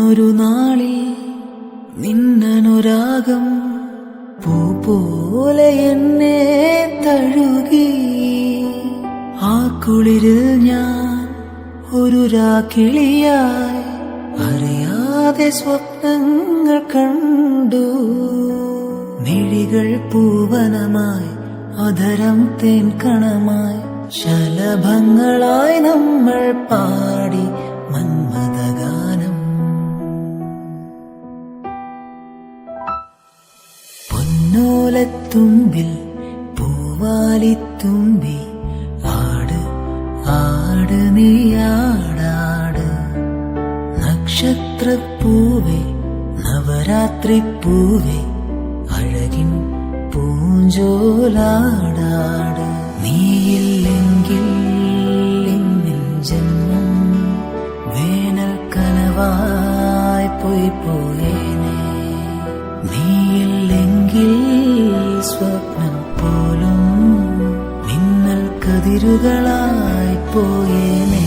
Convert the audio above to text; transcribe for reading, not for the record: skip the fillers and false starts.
അന്നൊരു നാളിൽ നിന്നനുരാഗം പൂ പോലെ എന്നെ തഴുകി. ആ കുളിരിൽ ഞാൻ ഒരു രാക്കിളിയായി അറിയാതെ സ്വപ്നങ്ങൾ കണ്ടു. മിഴികൾ പൂവനമായി, അധരം തേൻകണമായി, ശലഭങ്ങളായി നമ്മൾ പാടി മന്മഥഗാനം. പൊന്നോലത്തുമ്പിൽ പൂവാലിത്തുമ്പി, ആട് ആട് നീയാടാട്. നക്ഷത്രപ്പൂവേ നവരാത്രിപ്പൂവേ, അഴകിൻ പൂഞ്ചോലാടാട്. നീയില്ലെങ്കിൽ എന്നിൻ ജന്മം വേനൽ കനവായി പോയി പോയേനെ. നീയില്ലെങ്കിൽ സ്വപ്നം പോലും മിന്നൽ കതിരുകളായി പോയേനെ.